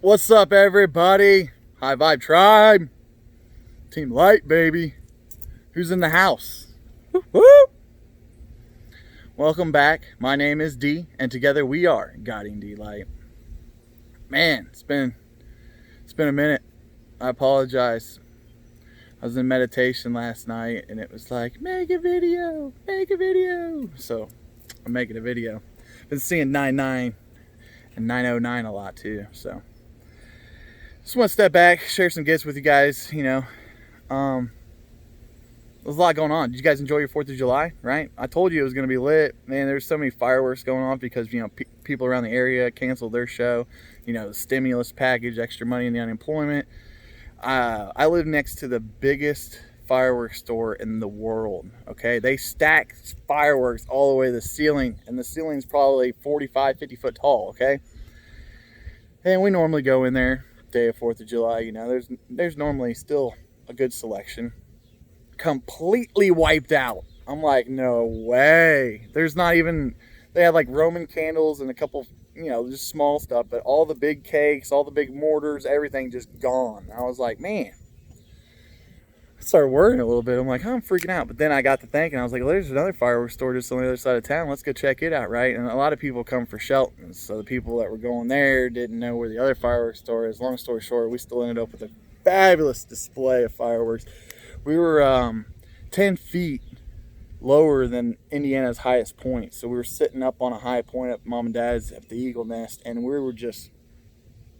What's up, everybody? High Vibe Tribe. Team Light, baby. Who's in the house? Woo! Welcome back. My name is D, and together we are Guiding D Light. Man, it's been a minute. I apologize. I was in meditation last night, and it was like, make a video. So, I'm making a video. Been seeing 99 and 909 a lot, too, so. Just want to step back, share some gifts with you guys. There's a lot going on. Did you guys enjoy your 4th of July, right? I told you it was going to be lit. Man, there's so many fireworks going on because, people around the area canceled their show. The stimulus package, extra money in the unemployment. I live next to the biggest fireworks store in the world, okay? They stack fireworks all the way to the ceiling, and the ceiling's probably 45, 50 foot tall, okay? And we normally go in there day of 4th of July, there's normally still a good selection. Completely wiped out. I'm like, no way. There's not even, they had like Roman candles and a couple, just small stuff, but all the big cakes, all the big mortars, everything just gone. I was like, man. I started worrying a little bit. I'm like, I'm freaking out. But then I got to thinking, I was like, well, there's another fireworks store just on the other side of town. Let's go check it out, right? And a lot of people come for Shelton's. So the people that were going there didn't know where the other fireworks store is. Long story short, we still ended up with a fabulous display of fireworks. We were 10 feet lower than Indiana's highest point. So we were sitting up on a high point at Mom and Dad's at the Eagle Nest. And we were just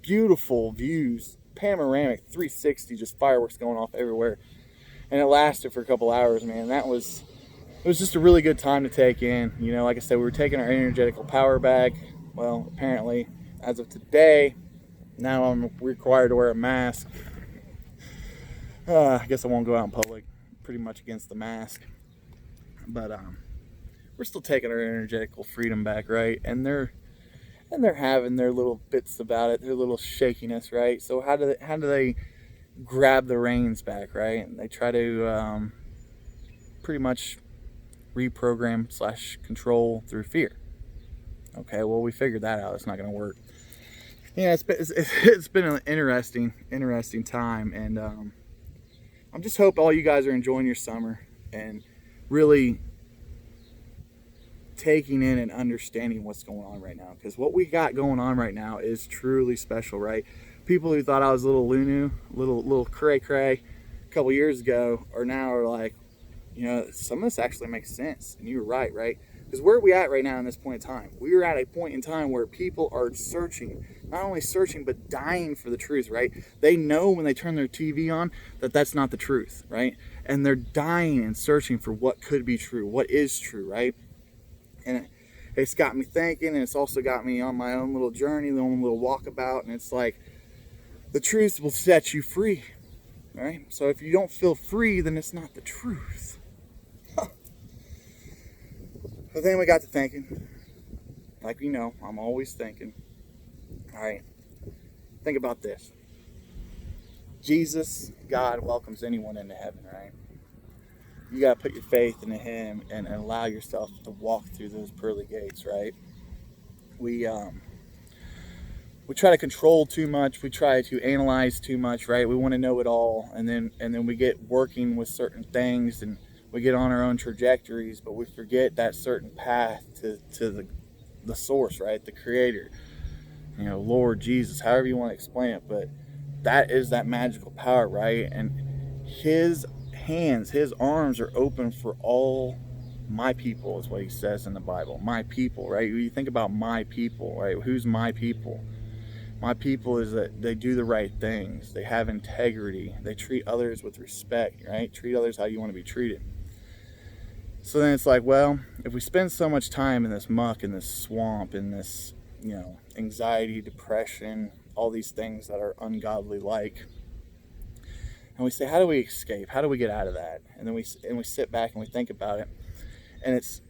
beautiful views, panoramic 360, just fireworks going off everywhere. And it lasted for a couple hours, man. It was just a really good time to take in. Like I said, we were taking our energetical power back. Well, apparently, as of today, now I'm required to wear a mask. I guess I won't go out in public. Pretty much against the mask. But we're still taking our energetical freedom back, right? And they're having their little bits about it, their little shakiness, right? So how do they grab the reins back, right? And they try to pretty much reprogram / control through fear. Okay, well, we figured that out. It's not going to work. It's been an interesting time, and I'm just hope all you guys are enjoying your summer and really taking in and understanding what's going on right now, because what we got going on right now is truly special, right? People who thought I was a little loony, little cray a couple years ago are like, some of this actually makes sense. And you were right? Because where are we at right now in this point in time? We are at a point in time where people are searching, not only searching, but dying for the truth, right? They know when they turn their TV on that that's not the truth, right? And they're dying and searching for what could be true, what is true, right? And it's got me thinking, and it's also got me on my own little journey, the own little walkabout, and it's like, the truth will set you free, right? So if you don't feel free, then it's not the truth. But then we got to thinking, like I'm always thinking. All right, think about this. Jesus, God, welcomes anyone into heaven, right? You got to put your faith into him and allow yourself to walk through those pearly gates, right? We try to control too much. We try to analyze too much, right? We want to know it all, and then we get working with certain things, and we get on our own trajectories, but we forget that certain path to the source, right? The Creator, Lord Jesus, however you want to explain it, but that is that magical power, right? And his hands, his arms are open for all my people, is what he says in the Bible. My people, right? You think about my people, right? Who's my people? My people is that they do the right things. They have integrity. They treat others with respect, right? Treat others how you want to be treated. So then it's like, well, if we spend so much time in this muck, in this swamp, in this, anxiety, depression, all these things that are ungodly like, and we say, how do we escape? How do we get out of that? And then we sit back and we think about it. And it's,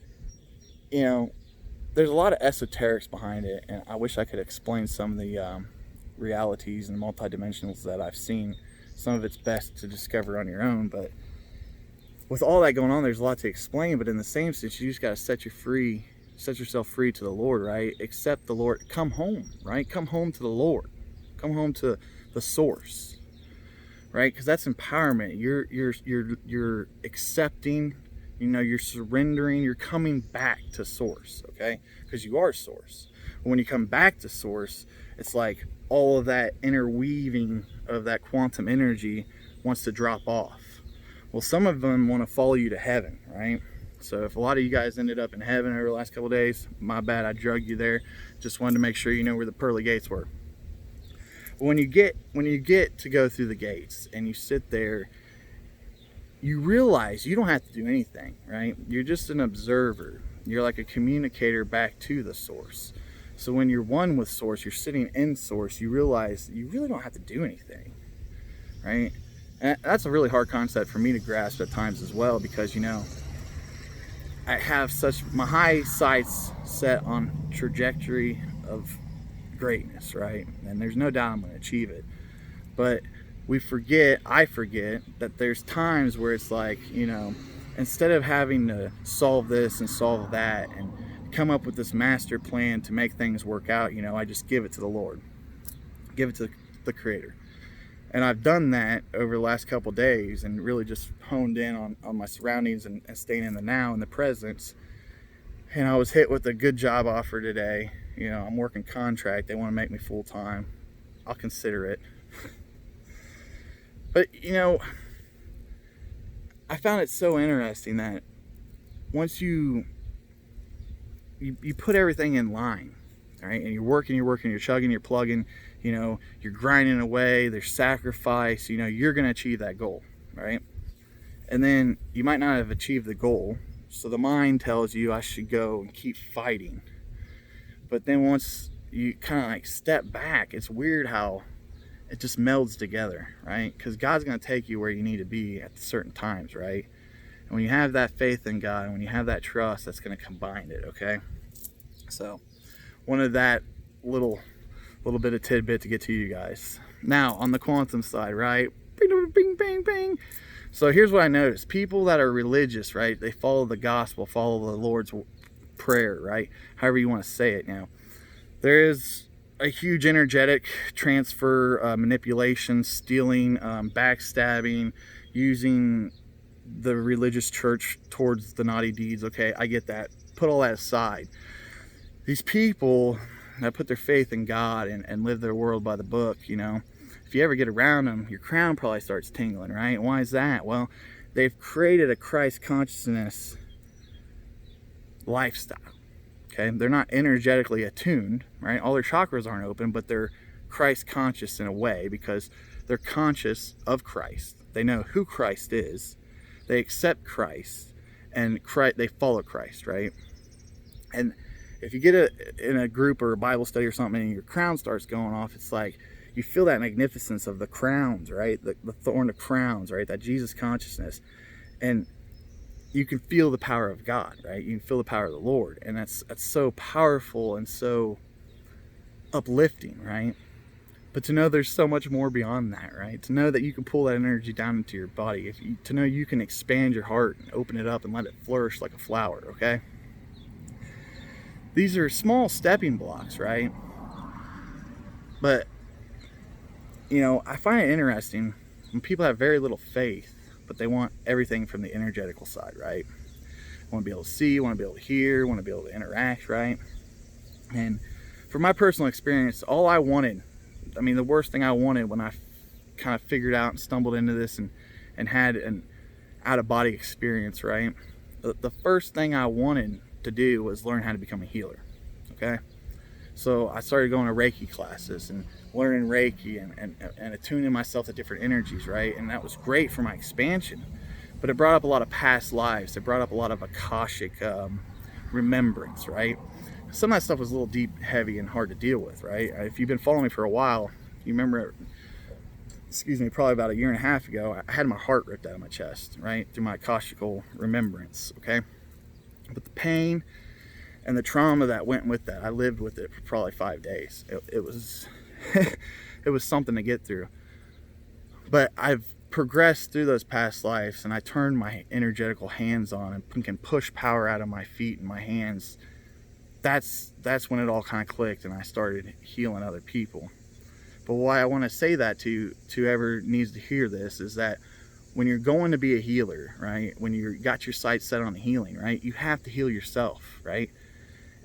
there's a lot of esoterics behind it, and I wish I could explain some of the realities and multidimensionals that I've seen. Some of it's best to discover on your own, but with all that going on, there's a lot to explain. But in the same sense, you just got to set yourself free to the Lord, right? Accept the Lord. Come home, right? Come home to the Lord. Come home to the source, right? Because that's empowerment. You're accepting, you're surrendering, you're coming back to source, okay? Because you are source. When you come back to source, it's like all of that interweaving of that quantum energy wants to drop off. Well, some of them want to follow you to heaven, right? So if a lot of you guys ended up in heaven over the last couple of days, my bad, I drug you there. Just wanted to make sure you know where the pearly gates were. When you get to go through the gates and you sit there, you realize you don't have to do anything, right? You're just an observer. You're like a communicator back to the source. So when you're one with source, you're sitting in source, you realize you really don't have to do anything, right? And that's a really hard concept for me to grasp at times as well, because I have my high sights set on trajectory of greatness, right? And there's no doubt I'm going to achieve it. But I forget that there's times where it's like, instead of having to solve this and solve that and come up with this master plan to make things work out, I just give it to the Lord, give it to the Creator. And I've done that over the last couple days and really just honed in on my surroundings and staying in the now and the presence. And I was hit with a good job offer today. I'm working contract. They want to make me full time. I'll consider it. But, I found it so interesting that once you put everything in line, all right, and you're working, you're chugging, you're plugging, you're grinding away, there's sacrifice, you're going to achieve that goal, right? And then you might not have achieved the goal, so the mind tells you I should go and keep fighting. But then once you kind of like step back, it's weird how it just melds together, right? Because God's going to take you where you need to be at certain times, right? And when you have that faith in God, and when you have that trust, that's going to combine it, okay? So, wanted that little bit of tidbit to get to you guys. Now, on the quantum side, right? Bing, bing, bing, bing. So here's what I noticed. People that are religious, right? They follow the gospel, follow the Lord's prayer, right? However you want to say it now. There is a huge energetic transfer, manipulation, stealing, backstabbing, using the religious church towards the naughty deeds. Okay, I get that. Put all that aside. These people that put their faith in God and live their world by the book, if you ever get around them, your crown probably starts tingling, right? Why is that? Well, they've created a Christ consciousness lifestyle. Okay, they're not energetically attuned, right? All their chakras aren't open, but they're Christ conscious in a way because they're conscious of Christ. They know who Christ is. They accept Christ, and they follow Christ, right? And if you get in a group or a Bible study or something and your crown starts going off, it's like you feel that magnificence of the crowns, right? The thorn of crowns, right? That Jesus consciousness. And you can feel the power of God, right? You can feel the power of the Lord. And that's so powerful and so uplifting, right? But to know there's so much more beyond that, right? To know that you can pull that energy down into your body. To know you can expand your heart and open it up and let it flourish like a flower, okay? These are small stepping blocks, right? But, I find it interesting when people have very little faith, but they want everything from the energetical side, right? Want to be able to see, want to be able to hear, want to be able to interact, right? And from my personal experience, all I wanted, the worst thing I wanted when I kind of figured out and stumbled into this and had an out-of-body experience, right? The first thing I wanted to do was learn how to become a healer, okay? So I started going to Reiki classes and learning Reiki and attuning myself to different energies, right? And that was great for my expansion. But it brought up a lot of past lives. It brought up a lot of Akashic remembrance, right? Some of that stuff was a little deep, heavy, and hard to deal with, right? If you've been following me for a while, you remember, probably about 1.5 years ago, I had my heart ripped out of my chest, right? Through my Akashical remembrance, okay? But the pain and the trauma that went with that, I lived with it for probably 5 days. It was it was something to get through. But I've progressed through those past lives, and I turned my energetical hands on and can push power out of my feet and my hands. That's when it all kind of clicked, and I started healing other people. But why I want to say that to whoever needs to hear this is that when you're going to be a healer, right, when you got your sights set on the healing, right, you have to heal yourself, right?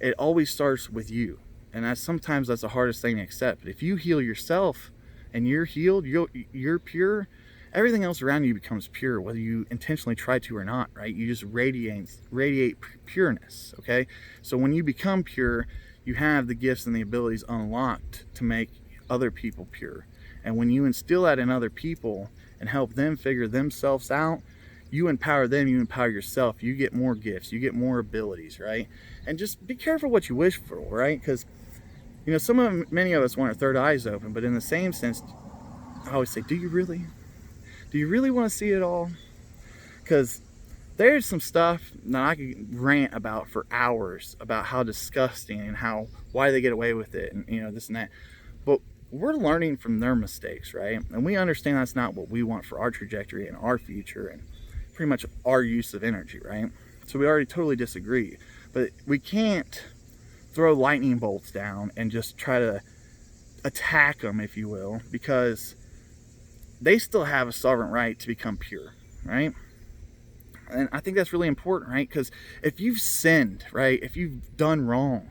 It always starts with you. And sometimes that's the hardest thing to accept. But if you heal yourself and you're healed, you're pure, everything else around you becomes pure, whether you intentionally try to or not, right? You just radiate pureness, okay? So when you become pure, you have the gifts and the abilities unlocked to make other people pure. And when you instill that in other people and help them figure themselves out, you empower them, you empower yourself, you get more gifts, you get more abilities, right? And just be careful what you wish for, right? Because, many of us want our third eyes open, but in the same sense, I always say, do you really? Do you really want to see it all? Because there's some stuff that I could rant about for hours about how disgusting and why they get away with it and this and that. But we're learning from their mistakes, right? And we understand that's not what we want for our trajectory and our future and pretty much our use of energy, right? So we already totally disagree. But we can't throw lightning bolts down and just try to attack them, if you will, because they still have a sovereign right to become pure, right? And I think that's really important, right? Because if you've sinned, right, if you've done wrong,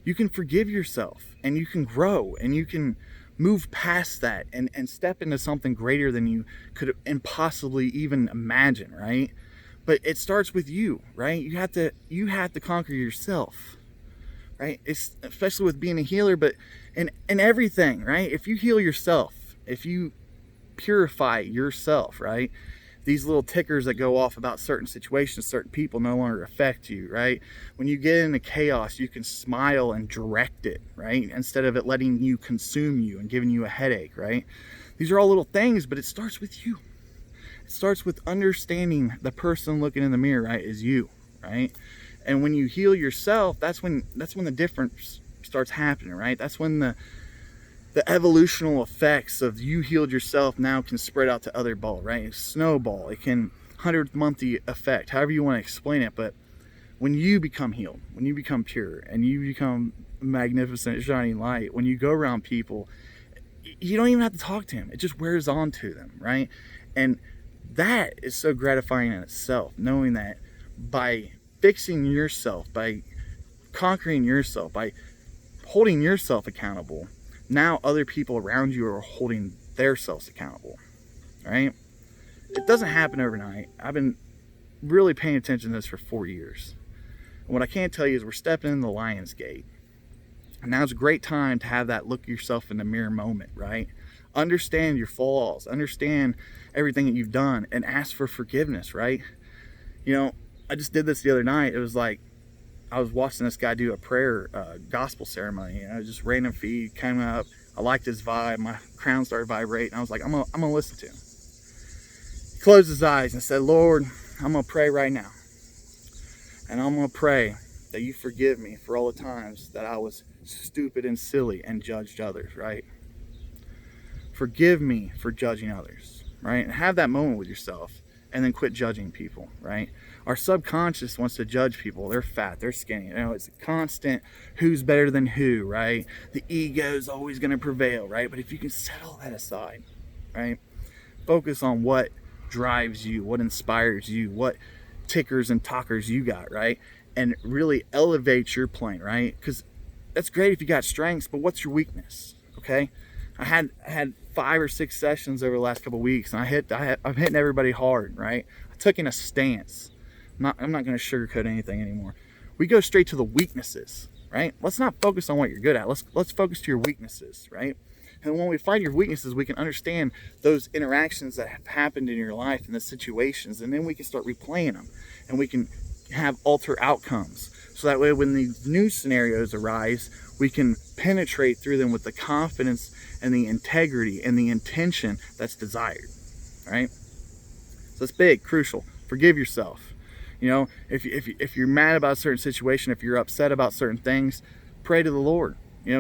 you can forgive yourself and you can grow and you can move past that and step into something greater than you could impossibly even imagine, right? But it starts with you, right? You have to conquer yourself, right? It's especially with being a healer, but in everything, right? If you heal yourself, if you purify yourself, right, these little tickers that go off about certain situations, certain people no longer affect you, right? When you get into chaos, you can smile and direct it, right? Instead of it letting you consume you and giving you a headache, right? These are all little things, but it starts with you. It starts with understanding the person looking in the mirror, right, is you, right? And when you heal yourself, that's when the difference starts happening, right? That's when the evolutional effects of you healed yourself now can spread out to other ball, right? Snowball. It can 100th monthly effect, however you want to explain it. But when you become healed, when you become pure, and you become magnificent, shining light, when you go around people, you don't even have to talk to them. It just wears on to them, right? And that is so gratifying in itself, knowing that by fixing yourself, by conquering yourself, by holding yourself accountable, now other people around you are holding themselves accountable, right? It doesn't happen overnight. I've been really paying attention to this for 4 years. And what I can tell you is we're stepping in the lion's gate. And now's a great time to have that look yourself in the mirror moment, right? Understand your flaws, understand everything that you've done, and ask for forgiveness, right? I just did this the other night. It was like, I was watching this guy do a prayer gospel ceremony. Just random feed came up. I liked his vibe. My crown started vibrating. I was like, I'm gonna listen to him. He closed his eyes and said, Lord, I'm gonna pray right now. And I'm gonna pray that you forgive me for all the times that I was stupid and silly and judged others, right? Forgive me for judging others, right? And have that moment with yourself and then quit judging people, right? Our subconscious wants to judge people. They're fat, they're skinny. It's a constant who's better than who, right? The ego is always going to prevail, right? But if you can set all that aside, right? Focus on what drives you, what inspires you, what tickers and talkers you got, right? And really elevate your plane, right? Because that's great if you got strengths, but what's your weakness, okay? I had 5 or 6 sessions over the last couple of weeks, and I'm hitting everybody hard, right? I took in a stance. I'm not going to sugarcoat anything anymore. We go straight to the weaknesses, right? Let's not focus on what you're good at. Let's focus to your weaknesses, right? And when we find your weaknesses, we can understand those interactions that have happened in your life and the situations, and then we can start replaying them, and we can have alter outcomes. So that way, when these new scenarios arise, we can penetrate through them with the confidence and the integrity and the intention that's desired, right? So it's big, crucial. Forgive yourself. If you're mad about a certain situation, if you're upset about certain things, pray to the Lord.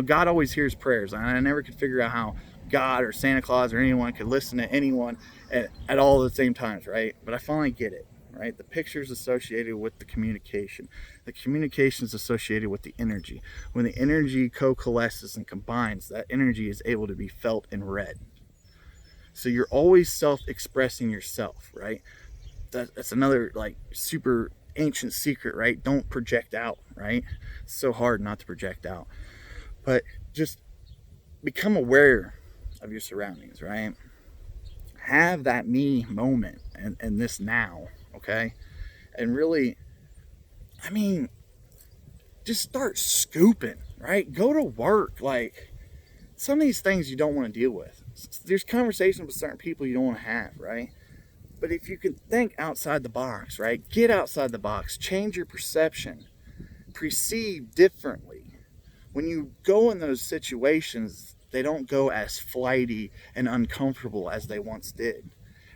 God always hears prayers. And I never could figure out how God or Santa Claus or anyone could listen to anyone at all at the same times, right? But I finally get it. right? The picture is associated with the communication. The communication is associated with the energy. When the energy coalesces and combines, that energy is able to be felt and read. So you're always self-expressing yourself, right? That's another like super ancient secret, right? Don't project out, right? It's so hard not to project out. But just become aware of your surroundings, right? Have that me moment and this now, okay? And really, I mean, just start scooping, right? Go to work. Like, some of these things you don't want to deal with. There's conversations with certain people you don't want to have, right? But if you can think outside the box, right? Get outside the box, change your perception, perceive differently. When you go in those situations, they don't go as flighty and uncomfortable as they once did.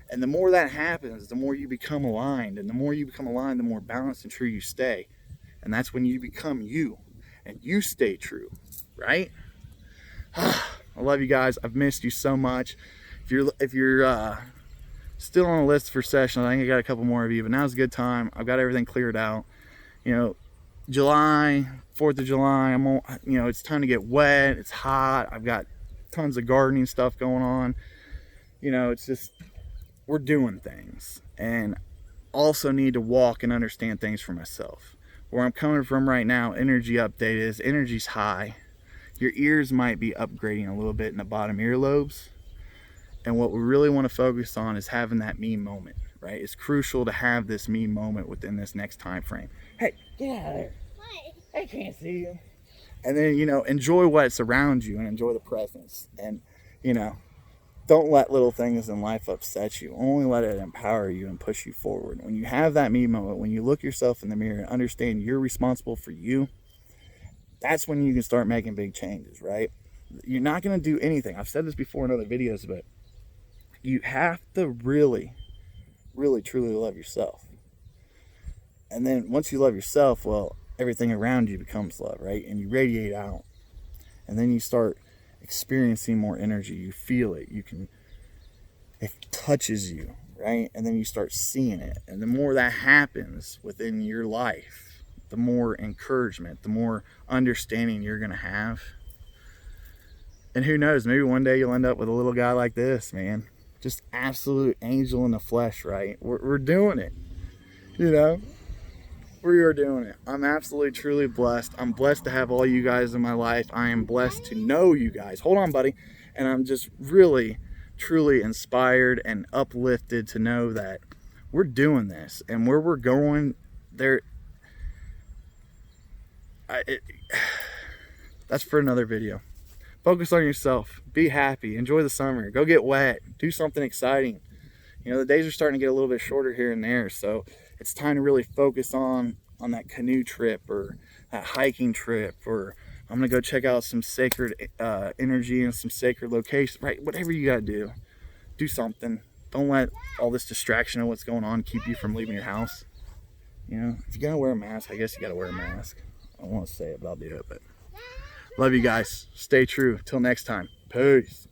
And the more that happens, the more you become aligned. And the more you become aligned, the more balanced and true you stay. And that's when you become you. And you stay true, right? I love you guys. I've missed you so much. If you're still on the list for sessions, I think I got a couple more of you. But now's a good time. I've got everything cleared out. You know, July, 4th of July, it's time to get wet. It's hot. I've got tons of gardening stuff going on. You know, it's just, we're doing things. And also need to walk and understand things for myself. Where I'm coming from right now, energy update is energy's high. Your ears might be upgrading a little bit in the bottom earlobes. And what we really want to focus on is having that me moment, right? It's crucial to have this me moment within this next time frame. Hey, get out of there. I can't see you. And then, enjoy what's around you and enjoy the presence. And, don't let little things in life upset you. Only let it empower you and push you forward. When you have that me moment, when you look yourself in the mirror and understand you're responsible for you, that's when you can start making big changes, right? You're not going to do anything. I've said this before in other videos, but you have to really, really, truly love yourself. And then once you love yourself, well, everything around you becomes love, right? And you radiate out. And then you start experiencing more energy. You feel it. It touches you, right? And then you start seeing it. And the more that happens within your life, the more encouragement, the more understanding you're going to have. And who knows, maybe one day you'll end up with a little guy like this, man. Just absolute angel in the flesh, right? We're doing it, We are doing it. I'm absolutely, truly blessed. I'm blessed to have all you guys in my life. I am blessed to know you guys. Hold on, buddy. And I'm just really, truly inspired and uplifted to know that we're doing this. And where we're going, that's for another video. Focus on yourself. Be happy. Enjoy the summer. Go get wet. Do something exciting. The days are starting to get a little bit shorter here and there, so it's time to really focus on that canoe trip or that hiking trip, or I'm going to go check out some sacred energy and some sacred locations, right? Whatever you got to do something. Don't let all this distraction of what's going on keep you from leaving your house. If you got to wear a mask, I guess you got to wear a mask. I don't want to say it, but I'll do it. But love you guys. Stay true. Till next time. Peace.